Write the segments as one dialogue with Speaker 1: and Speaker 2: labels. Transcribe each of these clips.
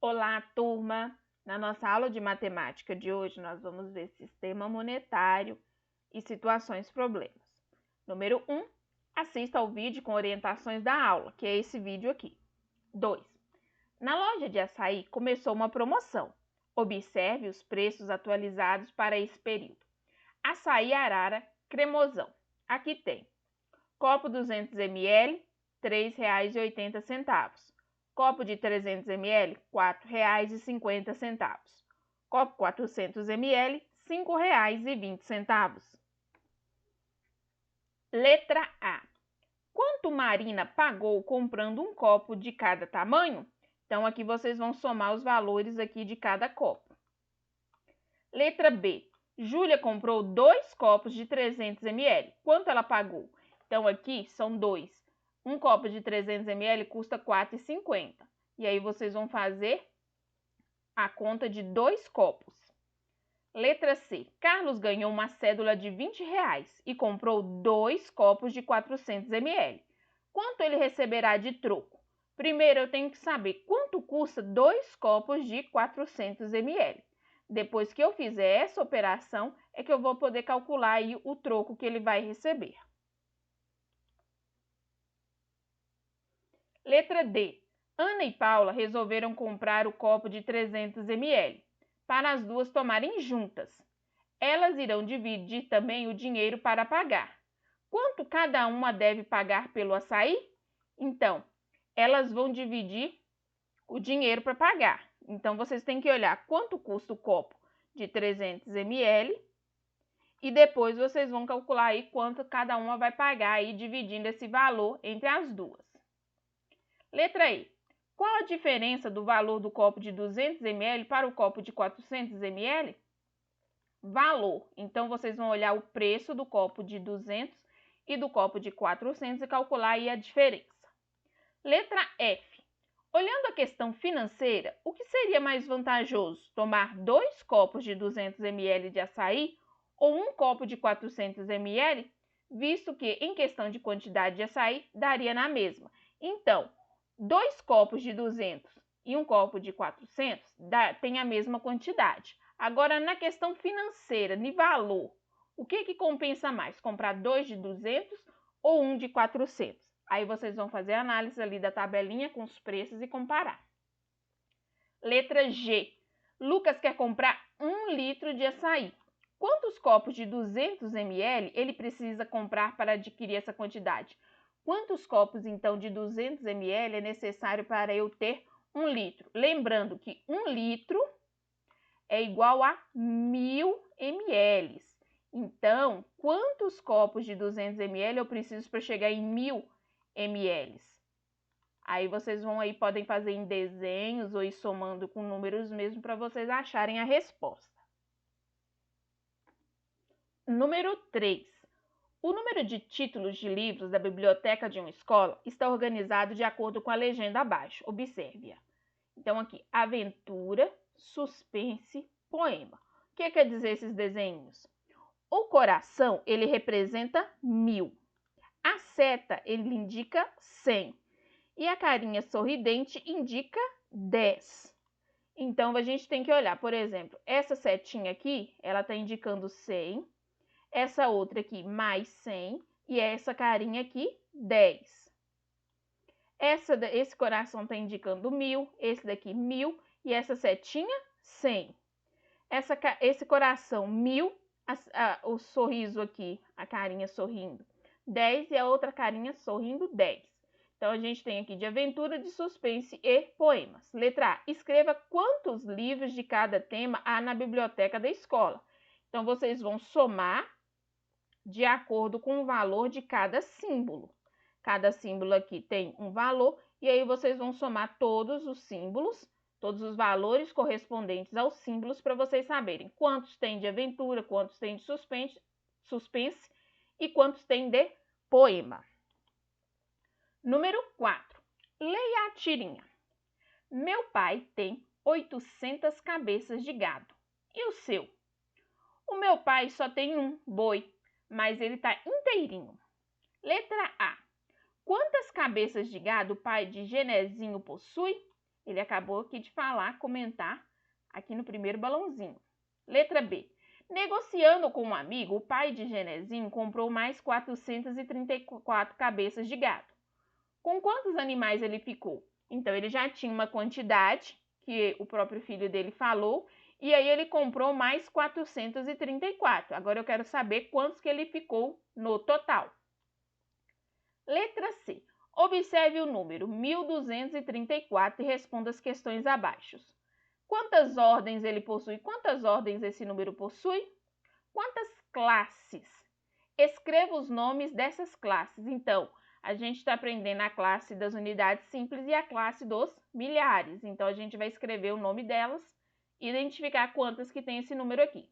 Speaker 1: Olá, turma! Na nossa aula de matemática de hoje, nós vamos ver sistema monetário e situações problemas. Número 1, assista ao vídeo com orientações da aula, que é esse vídeo aqui. 2. Na loja de açaí começou uma promoção. Observe os preços atualizados para esse período. Açaí Arara cremosão. Aqui tem copo 200 ml, R$ 3,80. Copo de 300 ml, R$ 4,50. Copo 400 ml, R$ 5,20. Letra A. Quanto Marina pagou comprando um copo de cada tamanho? Então, aqui vocês vão somar os valores aqui de cada copo. Letra B. Júlia comprou 2 copos de 300 ml. Quanto ela pagou? Então, aqui são 2. Um copo de 300 ml custa R$ 4,50. E aí, vocês vão fazer a conta de 2 copos. Letra C. Carlos ganhou uma cédula de R$ 20 e comprou 2 copos de 400 ml. Quanto ele receberá de troco? Primeiro, eu tenho que saber quanto custa 2 copos de 400 ml. Depois que eu fizer essa operação, é que eu vou poder calcular aí o troco que ele vai receber. Letra D. Ana e Paula resolveram comprar o copo de 300 ml para as duas tomarem juntas. Elas irão dividir também o dinheiro para pagar. Quanto cada uma deve pagar pelo açaí? Então, elas vão dividir o dinheiro para pagar. Então, vocês têm que olhar quanto custa o copo de 300 ml e depois vocês vão calcular aí quanto cada uma vai pagar aí, dividindo esse valor entre as duas. Letra E. Qual a diferença do valor do copo de 200 ml para o copo de 400 ml? Valor. Então, vocês vão olhar o preço do copo de 200 e do copo de 400 e calcular aí a diferença. Letra F. Olhando a questão financeira, o que seria mais vantajoso? Tomar 2 copos de 200 ml de açaí ou um copo de 400 ml? Visto que, em questão de quantidade de açaí, daria na mesma. Então, 2 copos de 200 e um copo de 400 tem a mesma quantidade. Agora, na questão financeira, de valor, o que compensa mais? Comprar 2 de 200 ou um de 400? Aí vocês vão fazer a análise ali da tabelinha com os preços e comparar. Letra G. Lucas quer comprar 1 litro de açaí. Quantos copos de 200 ml ele precisa comprar para adquirir essa quantidade? Quantos copos, então, de 200 ml é necessário para eu ter 1 litro? Lembrando que 1 litro é igual a 1.000 ml. Então, quantos copos de 200 ml eu preciso para chegar em 1.000 ml? Aí vocês vão aí, podem fazer em desenhos ou ir somando com números mesmo para vocês acharem a resposta. Número 3. O número de títulos de livros da biblioteca de uma escola está organizado de acordo com a legenda abaixo. Observe-a. Então, aqui, aventura, suspense, poema. O que quer dizer esses desenhos? O coração, ele representa 1.000. A seta, ele indica 100. E a carinha sorridente indica 10. Então, a gente tem que olhar, por exemplo, essa setinha aqui, ela está indicando 100. Essa outra aqui, mais 100. E essa carinha aqui, 10. Esse coração está indicando 1.000, esse daqui 1.000 e essa setinha 100. Esse coração 1.000, o sorriso aqui, a carinha sorrindo 10 e a outra carinha sorrindo 10. Então, a gente tem aqui de aventura, de suspense e poemas. Letra A. Escreva quantos livros de cada tema há na biblioteca da escola. Então, vocês vão somar de acordo com o valor de cada símbolo. Cada símbolo aqui tem um valor e aí vocês vão somar todos os símbolos, todos os valores correspondentes aos símbolos para vocês saberem quantos tem de aventura, quantos tem de suspense e quantos tem de poema. Número 4. Leia a tirinha. Meu pai tem 800 cabeças de gado. E o seu? O meu pai só tem um boi, mas ele está inteirinho. Letra A. Quantas cabeças de gado o pai de Genezinho possui? Ele acabou aqui de falar, comentar aqui no primeiro balãozinho. Letra B. Negociando com um amigo, o pai de Genezinho comprou mais 434 cabeças de gado. Com quantos animais ele ficou? Então, ele já tinha uma quantidade, que o próprio filho dele falou, e aí ele comprou mais 434. Agora eu quero saber quantos que ele ficou no total. Letra C. Observe o número 1234 e responda as questões abaixo. Quantas ordens ele possui? Quantas ordens esse número possui? Quantas classes? Escreva os nomes dessas classes. Então, a gente está aprendendo a classe das unidades simples e a classe dos milhares. Então, a gente vai escrever o nome delas e identificar quantas que tem esse número aqui.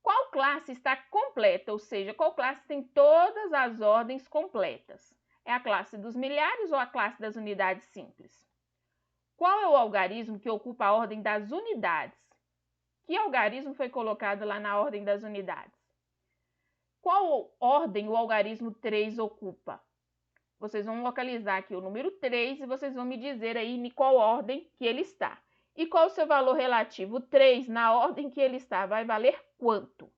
Speaker 1: Qual classe está completa? Ou seja, qual classe tem todas as ordens completas? É a classe dos milhares ou a classe das unidades simples? Qual é o algarismo que ocupa a ordem das unidades? Que algarismo foi colocado lá na ordem das unidades? Qual ordem o algarismo 3 ocupa? Vocês vão localizar aqui o número 3 e vocês vão me dizer aí em qual ordem que ele está. E qual o seu valor relativo? O 3, na ordem que ele está, vai valer quanto?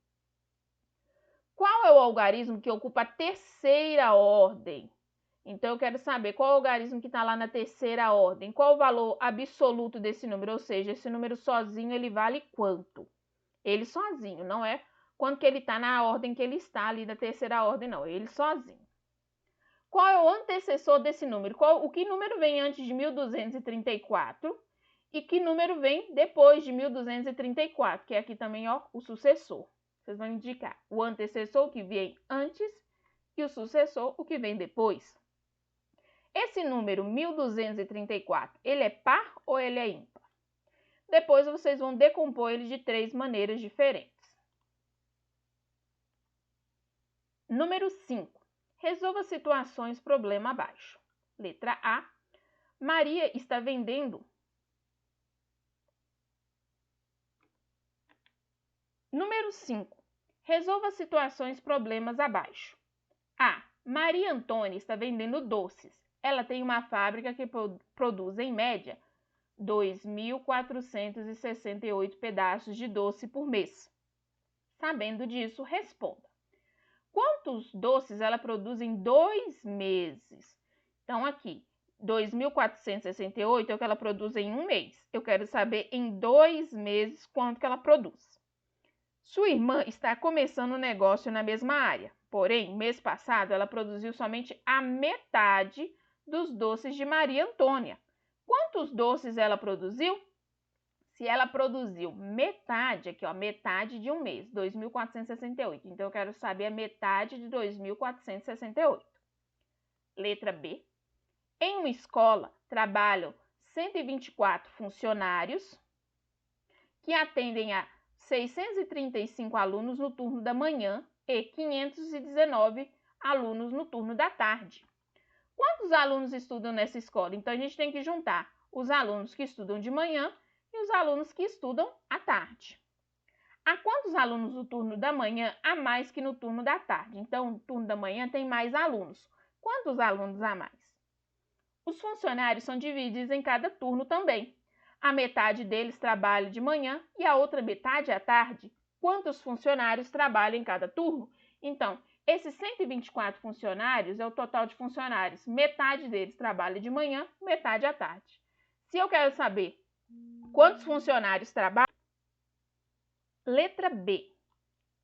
Speaker 1: Qual é o algarismo que ocupa a terceira ordem? Então, eu quero saber qual é o algarismo que está lá na terceira ordem. Qual o valor absoluto desse número? Ou seja, esse número sozinho, ele vale quanto? Ele sozinho, não é quanto que ele está na ordem que ele está ali da terceira ordem, não. Ele sozinho. Qual é o antecessor desse número? O que número vem antes de 1234 e que número vem depois de 1234, que é aqui também, ó, o sucessor. Vocês vão indicar o antecessor, o que vem antes, e o sucessor, o que vem depois. Esse número 1234, ele é par ou ele é ímpar? Depois vocês vão decompor ele de 3 maneiras diferentes. Número 5. Resolva situações problema abaixo. Letra A. Maria está vendendo. Número 5. Resolva situações problemas abaixo. A. Maria Antônia está vendendo doces. Ela tem uma fábrica que produz, em média, 2.468 pedaços de doce por mês. Sabendo disso, responda. Quantos doces ela produz em 2 meses? Então, aqui, 2.468 é o que ela produz em um mês. Eu quero saber em 2 meses quanto que ela produz. Sua irmã está começando um negócio na mesma área. Porém, mês passado, ela produziu somente a metade dos doces de Maria Antônia. Quantos doces ela produziu? Se ela produziu metade, aqui ó, metade de um mês, 2.468. Então, eu quero saber a metade de 2.468. Letra B. Em uma escola, trabalham 124 funcionários que atendem a 635 alunos no turno da manhã e 519 alunos no turno da tarde. Quantos alunos estudam nessa escola? Então, a gente tem que juntar os alunos que estudam de manhã e os alunos que estudam à tarde. Há quantos alunos no turno da manhã a mais que no turno da tarde? Então, no turno da manhã tem mais alunos. Quantos alunos a mais? Os funcionários são divididos em cada turno também. A metade deles trabalha de manhã e a outra metade à tarde. Quantos funcionários trabalham em cada turno? Então, esses 124 funcionários é o total de funcionários. Metade deles trabalha de manhã, metade à tarde. Se eu quero saber quantos funcionários trabalham, letra B.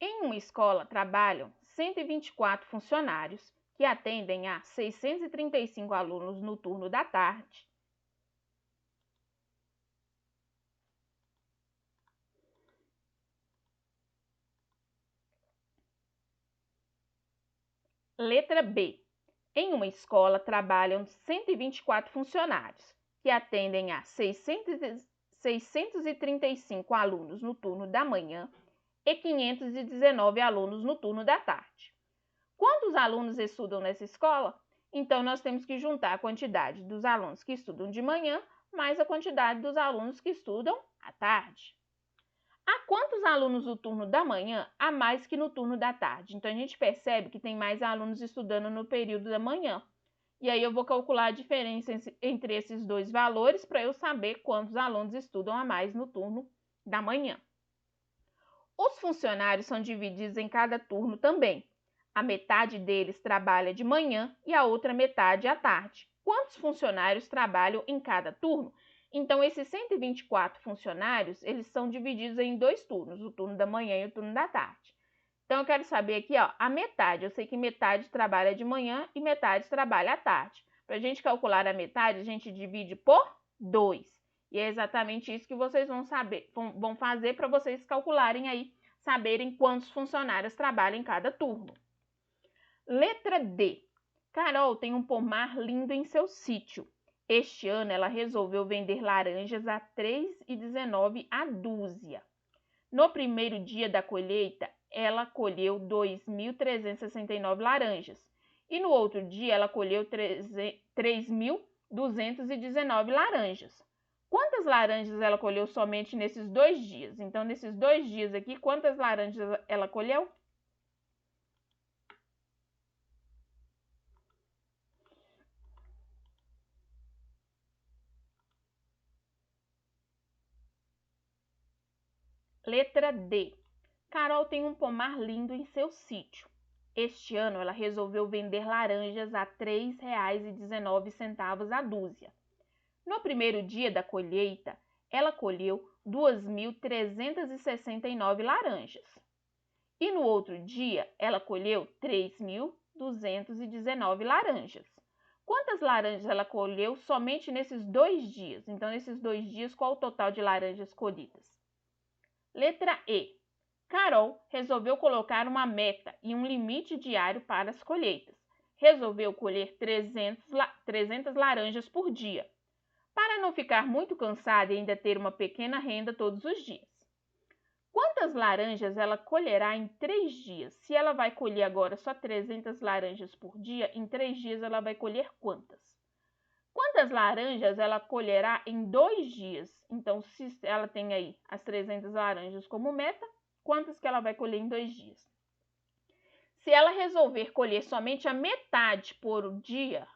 Speaker 1: Em uma escola trabalham 124 funcionários que atendem a 635 alunos no turno da tarde. Letra B. Em uma escola trabalham 124 funcionários que atendem a 635 alunos no turno da manhã e 519 alunos no turno da tarde. Quantos alunos estudam nessa escola? Então, nós temos que juntar a quantidade dos alunos que estudam de manhã mais a quantidade dos alunos que estudam à tarde. Há quantos alunos no turno da manhã a mais que no turno da tarde? Então, a gente percebe que tem mais alunos estudando no período da manhã. E aí eu vou calcular a diferença entre esses dois valores para eu saber quantos alunos estudam a mais no turno da manhã. Os funcionários são divididos em cada turno também. A metade deles trabalha de manhã e a outra metade à tarde. Quantos funcionários trabalham em cada turno? Então, esses 124 funcionários, eles são divididos em dois turnos, o turno da manhã e o turno da tarde. Então, eu quero saber aqui, ó, a metade. Eu sei que metade trabalha de manhã e metade trabalha à tarde. Para a gente calcular a metade, a gente divide por 2. E é exatamente isso que vocês vão fazer para vocês calcularem aí, saberem quantos funcionários trabalham em cada turno. Letra D. Carol tem um pomar lindo em seu sítio. Este ano ela resolveu vender laranjas a R$ 3,19 a dúzia. No primeiro dia da colheita, ela colheu 2.369 laranjas. E no outro dia, ela colheu 3.219 laranjas. Quantas laranjas ela colheu somente nesses 2 dias? Então, nesses 2 dias aqui, quantas laranjas ela colheu? Letra D. Carol tem um pomar lindo em seu sítio. Este ano ela resolveu vender laranjas a R$ 3,19 a dúzia. No primeiro dia da colheita, ela colheu 2.369 laranjas. E no outro dia, ela colheu 3.219 laranjas. Quantas laranjas ela colheu somente nesses 2 dias? Então, nesses 2 dias, qual o total de laranjas colhidas? Letra E. Carol resolveu colocar uma meta e um limite diário para as colheitas. Resolveu colher 300 laranjas por dia, para não ficar muito cansada e ainda ter uma pequena renda todos os dias. Quantas laranjas ela colherá em 3 dias? Se ela vai colher agora só 300 laranjas por dia, em 3 dias ela vai colher quantas? Quantas laranjas ela colherá em 2 dias? Então, se ela tem aí as 300 laranjas como meta, quantas que ela vai colher em 2 dias? Se ela resolver colher somente a metade por dia,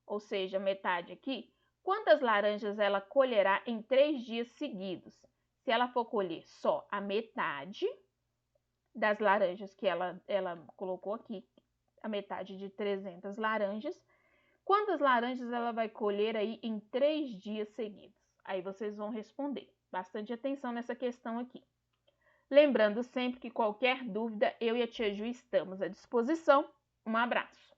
Speaker 1: ou seja, metade aqui, quantas laranjas ela colherá em 3 dias seguidos? Se ela for colher só a metade das laranjas que ela colocou aqui, a metade de 300 laranjas, quantas laranjas ela vai colher aí em 3 dias seguidos? Aí vocês vão responder. Bastante atenção nessa questão aqui. Lembrando sempre que qualquer dúvida, eu e a tia Ju estamos à disposição. Um abraço.